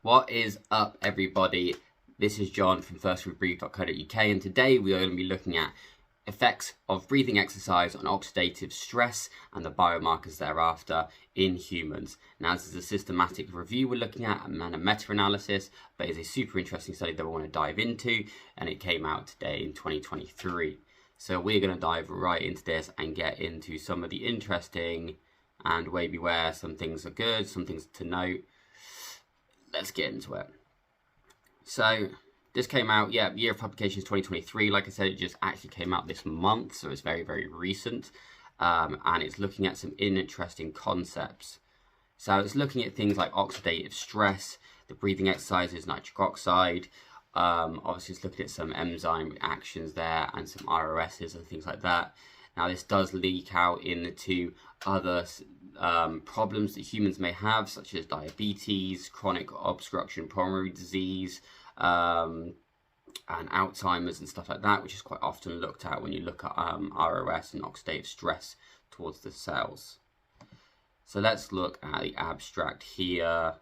What is up, everybody? This is John from firstwebreathe.co.uk, and today we are going to be looking at effects of breathing exercise on oxidative stress and the biomarkers thereafter in humans. Now, this is a systematic review we're looking at and a meta-analysis, but it's a super interesting study that we want to dive into, and it came out today in 2023. So we're going to dive right into this and get into some of the interesting and maybe where some things are good, some things to note. Let's get into it. So this came out, year of publication is 2023. Like I said, it just actually came out this month, so it's very, very recent. And it's looking at some interesting concepts. So it's looking at things like oxidative stress, the breathing exercises, nitric oxide. Obviously, it's looking at some enzyme reactions there and some ROSs and things like that. Now, this does leak out into other problems that humans may have, such as diabetes, chronic obstruction pulmonary disease, and Alzheimer's and stuff like that, which is quite often looked at when you look at ROS and oxidative stress towards the cells. So let's look at the abstract here.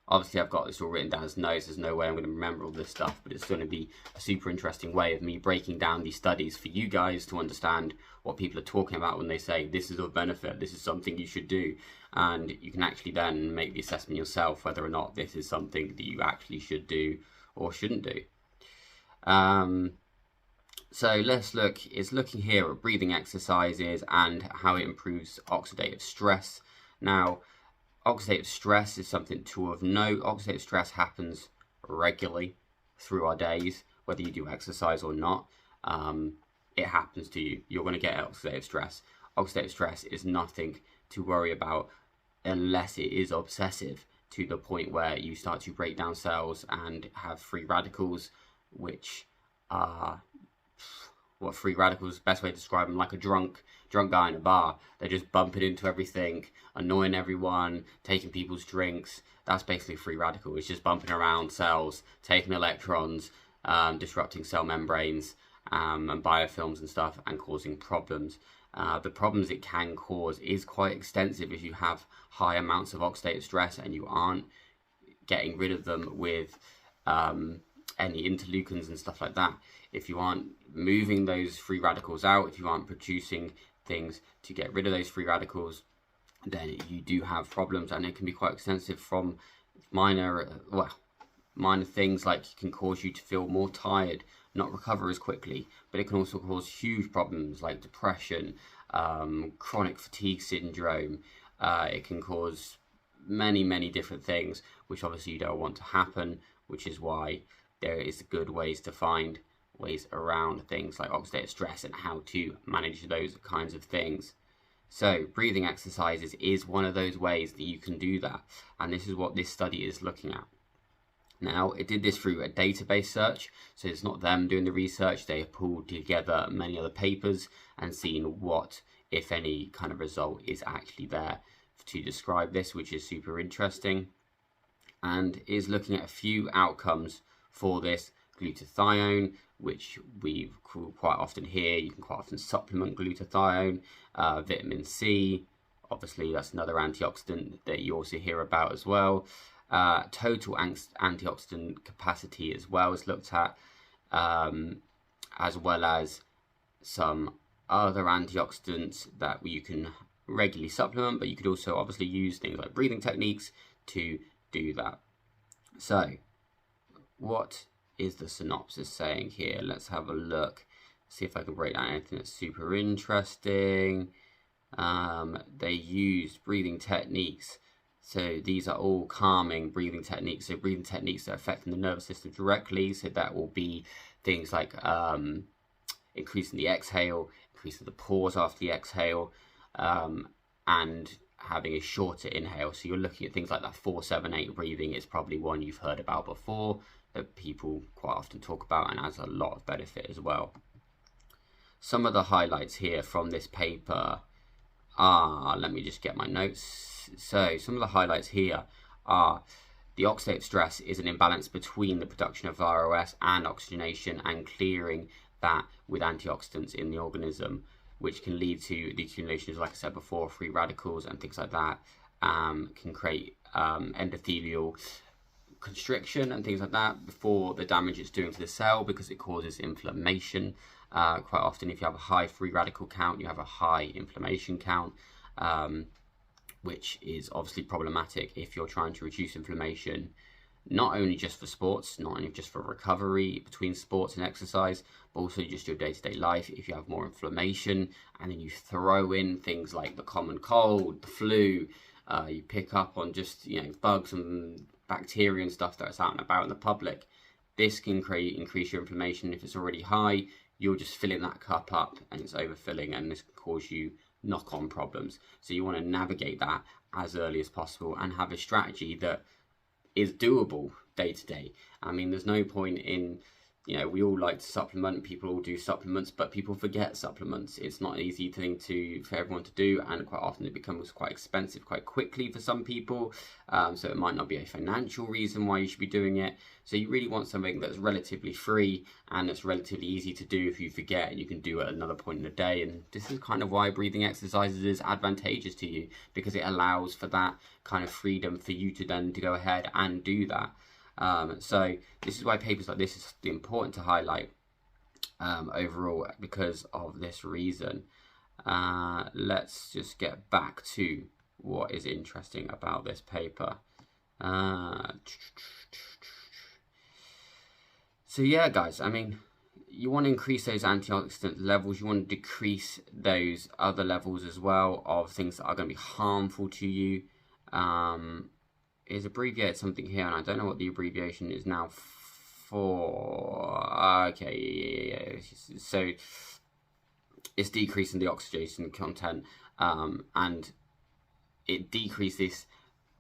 Obviously, I've got this all written down as notes. There's no way I'm going to remember all this stuff, but it's going to be a super interesting way of me breaking down these studies for you guys to understand what people are talking about when they say this is of benefit, this is something you should do. And you can actually then make the assessment yourself whether or not this is something that you actually should do or shouldn't do. So let's look, it's looking here at breathing exercises and how it improves oxidative stress. Now, oxidative stress is something to of note. Oxidative stress happens regularly through our days, whether you do exercise or not. It happens to you. You're going to get oxidative stress. Oxidative stress is nothing to worry about unless it is obsessive to the point where you start to break down cells and have free radicals, which are what free radicals, best way to describe them, like a drunk guy in a bar. They're just bumping into everything, annoying everyone, taking people's drinks. That's basically a free radical. It's just bumping around cells, taking electrons, disrupting cell membranes and biofilms and stuff, and causing problems. The problems it can cause is quite extensive if you have high amounts of oxidative stress and you aren't getting rid of them with any interleukins and stuff like that. If you aren't moving those free radicals out, if you aren't producing things to get rid of those free radicals, then you do have problems, and it can be quite extensive from minor things like it can cause you to feel more tired, not recover as quickly, but it can also cause huge problems like depression, chronic fatigue syndrome. It can cause many different things, which obviously you don't want to happen, which is why there is good ways to find ways around things like oxidative stress and how to manage those kinds of things. So breathing exercises is one of those ways that you can do that, and this is what this study is looking at. Now, it did this through a database search, so it's not them doing the research. They have pulled together many other papers and seen what, if any, kind of result is actually there to describe this, which is super interesting, and is looking at a few outcomes for this glutathione, which we quite often hear. You can quite often supplement glutathione, vitamin C, obviously that's another antioxidant that you also hear about as well. Total antioxidant capacity as well is looked at, as well as some other antioxidants that you can regularly supplement, but you could also obviously use things like breathing techniques to do that. So what is the synopsis saying here? Let's have a look, see if I can break down anything that's super interesting. They used breathing techniques. So these are all calming breathing techniques. So breathing techniques that are affecting the nervous system directly. So that will be things like increasing the exhale, increasing the pause after the exhale, and having a shorter inhale. So you're looking at things like that 4-7-8 breathing. It's probably one you've heard about before, that people quite often talk about and has a lot of benefit as well. Some of the highlights here from this paper are, let me just get my notes. So some of the highlights here are the oxidative stress is an imbalance between the production of ROS and oxygenation and clearing that with antioxidants in the organism, which can lead to the accumulation of, like I said before, free radicals and things like that. Can create endothelial constriction and things like that before the damage it's doing to the cell, because it causes inflammation. Quite often, if you have a high free radical count, you have a high inflammation count, which is obviously problematic if you're trying to reduce inflammation, not only just for sports, not only just for recovery between sports and exercise, but also just your day-to-day life. If you have more inflammation and then you throw in things like the common cold, the flu, you pick up on just, you know, bugs and bacteria and stuff that's out and about in the public, this can increase your inflammation. If it's already high, you're just filling that cup up and it's overfilling, and this can cause you knock-on problems. So you want to navigate that as early as possible and have a strategy that is doable day to day. I mean, there's no point in, you know, we all like to supplement, people all do supplements, but people forget supplements. It's not an easy thing for everyone to do, and quite often it becomes quite expensive quite quickly for some people. So it might not be a financial reason why you should be doing it. So you really want something that's relatively free and that's relatively easy to do if you forget, and you can do it at another point in the day. And this is kind of why breathing exercises is advantageous to you, because it allows for that kind of freedom for you to then to go ahead and do that. So this is why papers like this is important to highlight overall, because of this reason. Let's just get back to what is interesting about this paper. So yeah, guys, I mean, you want to increase those antioxidant levels, you want to decrease those other levels as well of things that are going to be harmful to you. Is abbreviate something here, and I don't know what the abbreviation is now for. Okay, yeah. So it's decreasing the oxidation content, and it decreases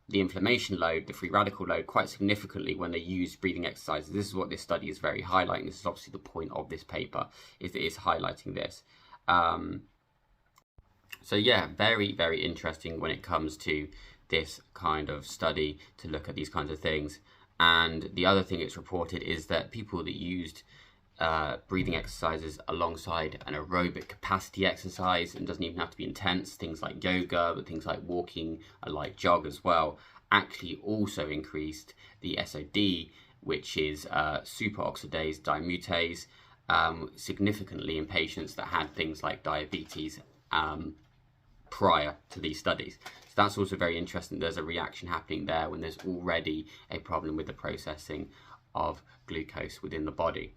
the inflammation load, the free radical load, quite significantly when they use breathing exercises. This is what this study is very highlighting. This is obviously the point of this paper, is that it's highlighting this. So yeah, very, very interesting when it comes to this kind of study to look at these kinds of things. And the other thing it's reported is that people that used breathing exercises alongside an aerobic capacity exercise, and doesn't even have to be intense, things like yoga, but things like walking, a light jog as well, actually also increased the SOD, which is superoxidase dismutase, significantly in patients that had things like diabetes prior to these studies. So that's also very interesting. There's a reaction happening there when there's already a problem with the processing of glucose within the body.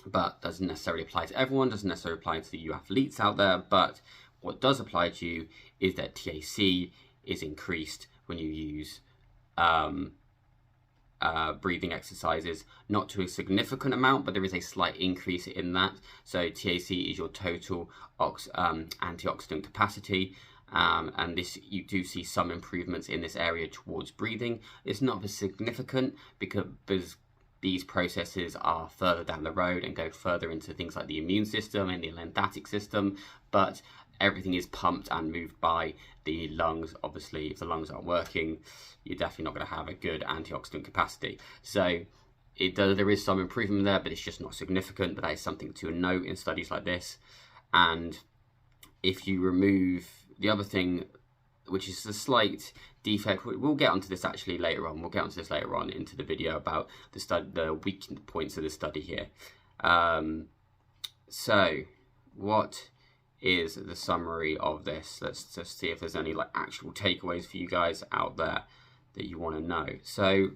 But doesn't necessarily apply to everyone, doesn't necessarily apply to you athletes out there, but what does apply to you is that TAC is increased when you use breathing exercises, not to a significant amount, but there is a slight increase in that. So TAC is your total antioxidant capacity, and this, you do see some improvements in this area towards breathing. It's not as significant because these processes are further down the road and go further into things like the immune system and the lymphatic system, but everything is pumped and moved by the lungs. Obviously, if the lungs aren't working, you're definitely not going to have a good antioxidant capacity. So there is some improvement there, but it's just not significant. But that is something to note in studies like this. And if you remove the other thing, which is a slight defect, we'll get onto this actually later on. We'll get onto this later on into the video about the weak points of the study here. So what is the summary of this? Let's just see if there's any like actual takeaways for you guys out there that you want to know. So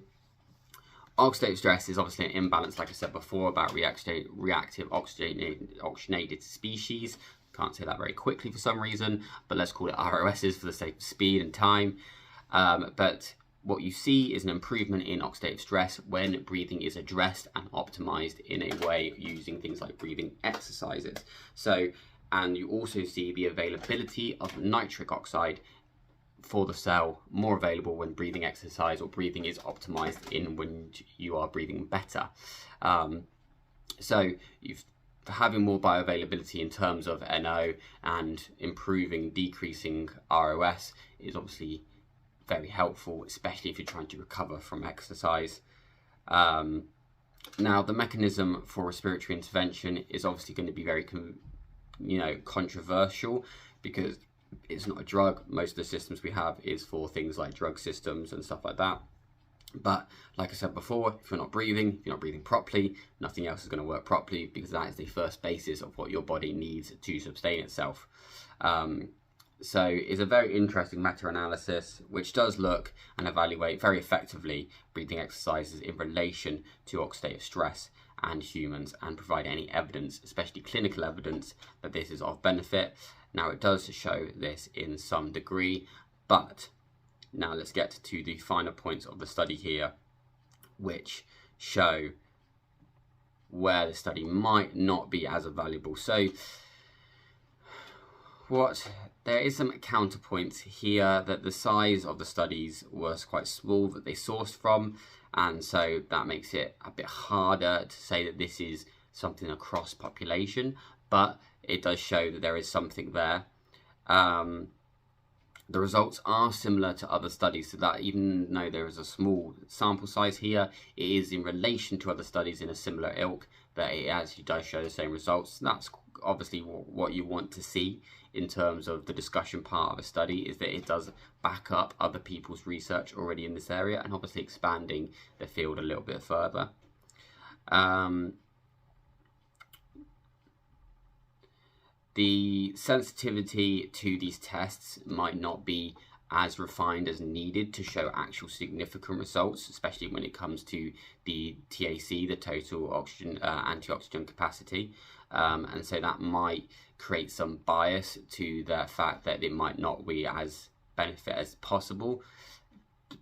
oxidative stress is obviously an imbalance, like I said before, about reactive oxygenated species. Can't say that very quickly for some reason, but let's call it ROSs for the sake of speed and time. But what you see is an improvement in oxidative stress when breathing is addressed and optimized in a way using things like breathing exercises. So, and you also see the availability of nitric oxide for the cell more available when breathing exercise or breathing is optimized in when you are breathing better. So you've having more bioavailability in terms of NO and decreasing ROS is obviously very helpful, especially if you're trying to recover from exercise. Now, the mechanism for respiratory intervention is obviously going to be very controversial, because it's not a drug. Most of the systems we have is for things like drug systems and stuff like that. But like I said before, if you're not breathing properly, nothing else is going to work properly, because that is the first basis of what your body needs to sustain itself. So it's a very interesting meta-analysis which does look and evaluate very effectively breathing exercises in relation to oxidative stress and humans, and provide any evidence, especially clinical evidence, that this is of benefit. Now, it does show this in some degree, but now let's get to the final points of the study here, which show where the study might not be as valuable. So there is some counterpoints here, that the size of the studies was quite small that they sourced from, and so that makes it a bit harder to say that this is something across population, but it does show that there is something there. The results are similar to other studies, so that even though there is a small sample size here, it is in relation to other studies in a similar ilk that it actually does show the same results. That's obviously what you want to see in terms of the discussion part of a study, is that it does back up other people's research already in this area, and obviously expanding the field a little bit further. The sensitivity to these tests might not be as refined as needed to show actual significant results, especially when it comes to the TAC, the total oxygen antioxidant capacity, and so that might create some bias to the fact that it might not be as benefit as possible.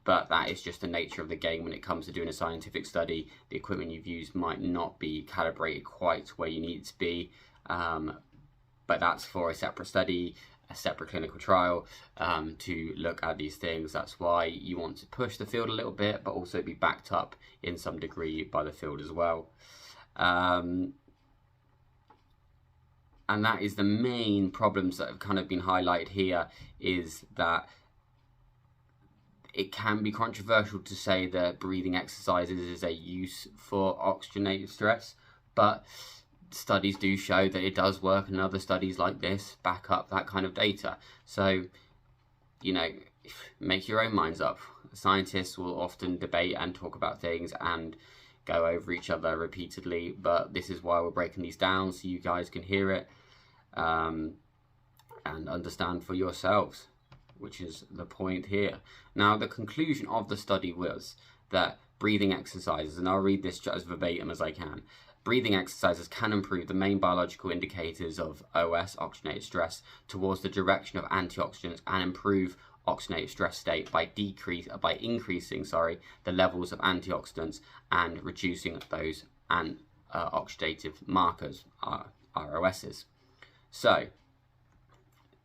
But that is just the nature of the game when it comes to doing a scientific study. The equipment you've used might not be calibrated quite where you need it to be, but that's for a separate study, a separate clinical trial, to look at these things. That's why you want to push the field a little bit, but also be backed up in some degree by the field as well. And that is the main problems that have kind of been highlighted here, is that it can be controversial to say that breathing exercises is a use for oxygenated stress, but studies do show that it does work, and other studies like this back up that kind of data. So, you know, make your own minds up. Scientists will often debate and talk about things and go over each other repeatedly, but this is why we're breaking these down, so you guys can hear it and understand for yourselves, which is the point here. Now, the conclusion of the study was that breathing exercises, and I'll read this as verbatim as I can, breathing exercises can improve the main biological indicators of OS, oxygenated stress, towards the direction of antioxidants, and improve oxygenated stress state by increasing the levels of antioxidants and reducing those oxidative markers, ROSs. So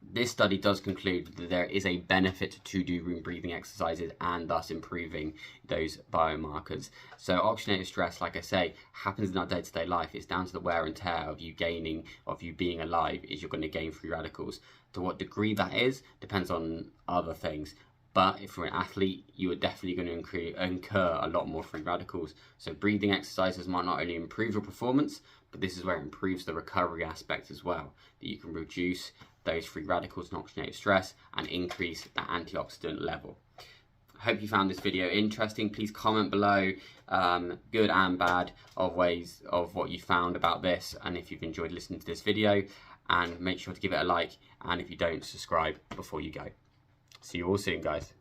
this study does conclude that there is a benefit to do room breathing exercises, and thus improving those biomarkers. So oxygenated stress, like I say, happens in our day-to-day life. It's down to the wear and tear of you being alive, is you're going to gain free radicals. To what degree that is depends on other things. But if you're an athlete, you are definitely going to incur a lot more free radicals. So breathing exercises might not only improve your performance, but this is where it improves the recovery aspect as well, that you can reduce those free radicals and oxygenated stress and increase the antioxidant level. I hope you found this video interesting. Please comment below, good and bad, of ways of what you found about this, and if you've enjoyed listening to this video, and make sure to give it a like, and if you don't, subscribe before you go. See you all soon, guys.